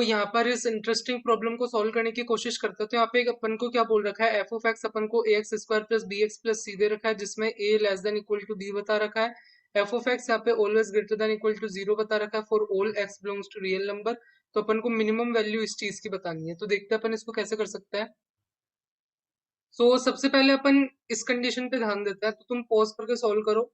यहाँ पर इस इंटरेस्टिंग प्रॉब्लम को सॉल्व करने की कोशिश करते हैं। तो यहाँ पे अपन को क्या बोल रखा है, एफ ऑफ एक्स अपन को a x square plus b x plus c दे रखा है, जिसमें a less than equal to b बता रखा है। एफ ऑफ एक्स यहाँ पे always greater than equal to zero बता रखा है for all x belongs to real number. तो अपन को मिनिमम वैल्यू इस चीज की बतानी है। तो देखते हैं अपन इसको कैसे कर सकते हैं। सबसे पहले अपन इस कंडीशन पे ध्यान देते हैं, तो तुम पॉज करके सॉल्व करो।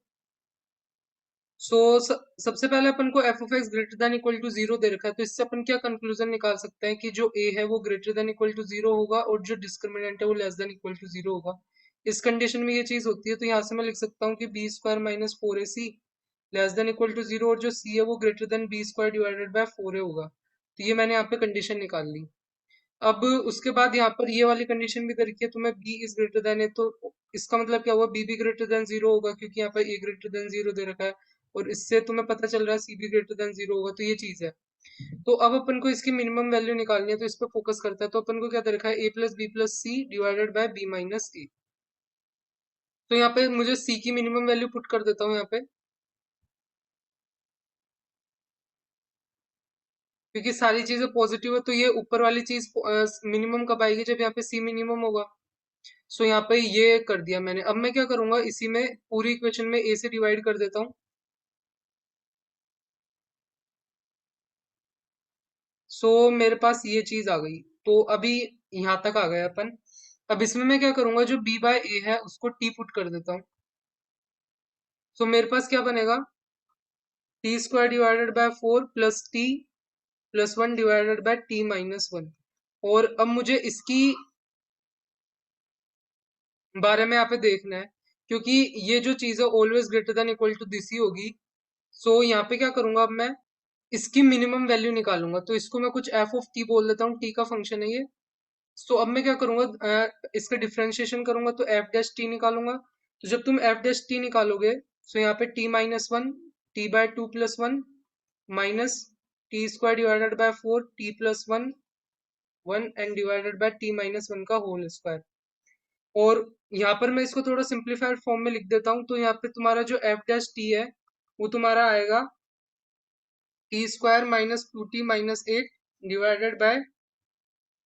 सो सबसे पहले अपन को f of x greater than equal to zero दे रखा है, तो इससे अपन क्या कंक्लूजन निकाल सकते हैं कि जो ए है वो greater than equal to zero होगा और जो डिस्क्रिमिनेंट है वो less than equal to zero होगा। इस कंडीशन में ये चीज होती है, तो यहाँ से मैं लिख सकता हूँ कि b square minus four a c less than equal to zero, और जो सी है वो greater than b square divided by four a होगा। तो ये मैंने यहाँ पे कंडीशन निकाल ली। अब उसके बाद यहाँ पर ये वाली कंडीशन भी दे रखी है, तो मैं बी इज ग्रेटर देन है, तो इसका मतलब क्या हुआ, बी भी ग्रेटर देन जीरो होगा क्योंकि यहाँ पर ए ग्रेटर देन जीरो दे रखा है। और इससे तुम्हें पता चल रहा है सी भी ग्रेटर देन जीरो होगा, तो ये चीज है। तो अब अपन को इसकी मिनिमम वैल्यू निकालनी है, तो इस पर फोकस करता है। तो अपन को क्या दे रखा है, a plus b plus c divided by b minus a. तो यहाँ पे मुझे सी की मिनिमम वैल्यू पुट कर देता हूँ यहाँ पे, क्योंकि सारी चीजें पॉजिटिव है, तो ये ऊपर वाली चीज मिनिमम कब आएगी, जब यहाँ पे सी मिनिमम होगा। यहाँ पे ये कर दिया मैंने। अब मैं क्या करूंगा, इसी में पूरी इक्वेशन में ए से डिवाइड कर देता हूँ। मेरे पास ये चीज आ गई। तो अभी यहाँ तक आ गए अपन। अब इसमें मैं क्या करूंगा, जो बी बाय ए है उसको टी पुट कर देता हूँ। मेरे पास क्या बनेगा, T square divided by four plus T plus one divided bye T minus one. और अब मुझे इसकी बारे में यहाँ पे देखना है, क्योंकि ये जो चीज है always greater than equal to this ही होगी। यहाँ पे क्या करूंगा, अब मैं इसकी मिनिमम वैल्यू निकालूंगा। तो इसको मैं कुछ एफ ऑफ टी बोल देता हूँ, टी का फंक्शन है ये। अब मैं क्या करूंगा, इसका डिफरेंशिएशन करूंगा, तो एफ डैश टी निकालूंगा। तो जब तुम एफ डैश टी निकालोगे, यहाँ पे T minus one, T by two plus one, minus T square divided by four, T plus one, one and divided by T minus one का होल स्क्वायर। और यहाँ पर मैं इसको थोड़ा सिंप्लीफाइड फॉर्म में लिख देता हूँ। तो यहाँ पे तुम्हारा जो एफ डैश टी है वो तुम्हारा आएगा t square minus two t minus eight divided by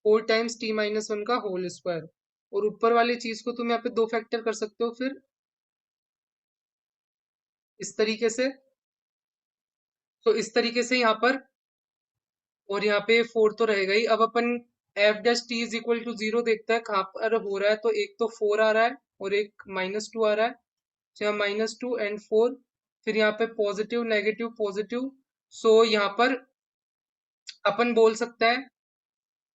four times t minus one का होल स्क्वायर। और ऊपर वाली चीज को तुम यहाँ पे दो फैक्टर कर सकते हो फिर इस तरीके से। इस तरीके से यहाँ पर, और यहाँ पे फोर तो रहेगा ही। अब अपन f dash t is equal to zero देखते हैं कहाँ पर हो रहा है। तो एक तो फोर आ रहा है और एक माइनस टू आ रहा है। यहाँ माइनस टू एंड फोर, फिर यहाँ पे पॉजिटिव नेगेटिव पॉजिटिव। यहाँ पर अपन बोल सकते हैं,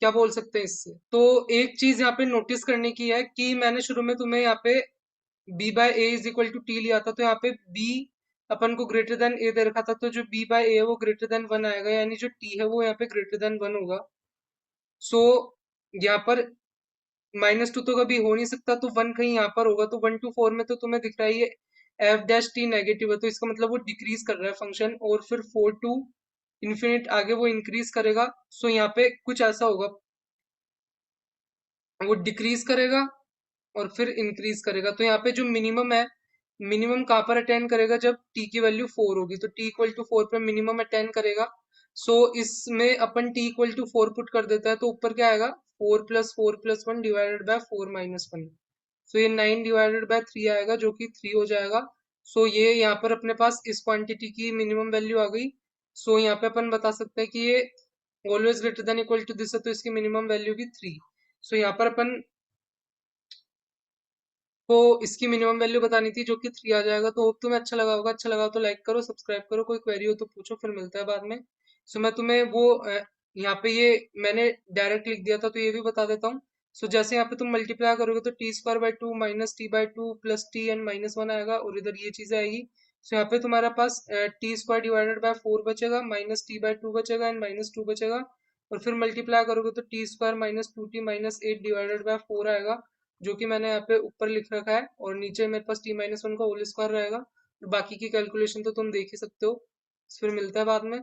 क्या बोल सकते हैं इससे। तो एक चीज यहाँ पे नोटिस करने की है कि मैंने शुरू में तुम्हें यहाँ पे b by a is equal to t लिया था, तो यहाँ पे बी अपन को ग्रेटर देन ए दे रखा था, तो जो बी बाय ए है वो ग्रेटर देन वन आएगा, यानी जो टी है वो यहाँ पे ग्रेटर देन वन होगा। सो यहाँ पर माइनस टू तो कभी हो नहीं सकता, तो वन कहीं यहाँ पर होगा। तो वन टू फोर में तो तुम्हें दिख रहा है ये एफ डैश टी नेगेटिव है, तो इसका मतलब वो डिक्रीज कर रहा है फंक्शन। और फिर फोर टू इन्फिनिट आगे वो इंक्रीज करेगा। यहाँ पे कुछ ऐसा होगा, वो डिक्रीज करेगा और फिर इंक्रीज करेगा। तो यहाँ पे जो मिनिमम है, मिनिमम कहाँ पर अटेंड करेगा, जब टी की वैल्यू फोर होगी, तो टी इक्वल टू फोर पर मिनिमम अटेंड करेगा। इसमें अपन t equal to four put कर देता है, तो ऊपर क्या आएगा, four plus one divided by four minus one. ये नाइन डिवाइडेड बाय थ्री आएगा, जो कि थ्री हो जाएगा। ये यहाँ पर अपने पास इस क्वांटिटी की मिनिमम वैल्यू आ गई। यहाँ पे अपन बता सकते हैं कि ये always greater than equal to this है, तो इसकी मिनिमम वैल्यू भी थ्री। यहाँ पर अपन को इसकी मिनिमम वैल्यू बतानी थी, जो कि थ्री आ जाएगा। तो होप तुम्हें अच्छा लगा होगा। अच्छा लगा तो लाइक करो, सब्सक्राइब करो, कोई क्वेरी हो तो पूछो, फिर मिलता है बाद में। मैं तुम्हें वो यहाँ पे ये मैंने डायरेक्ट लिख दिया था, तो ये भी बता देता हूँ। जैसे यहाँ पे तुम मल्टीप्लाई करोगे, तो t square by two minus t by two plus t and minus one आएगा, और इधर ये चीज आएगी। यहाँ पे तुम्हारे पास t square divided by four बचेगा, माइनस टी बाय टू बचेगा एंड माइनस टू बचेगा। और फिर मल्टीप्लाई करोगे तो t square minus two t minus eight divided by four आएगा, जो कि मैंने यहाँ पे ऊपर लिख रखा है। और नीचे मेरे पास टी माइनस वन का होल स्क्वायर रहेगा। और बाकी की कैलकुलेशन तो तुम देख ही सकते हो। फिर मिलता है बाद में।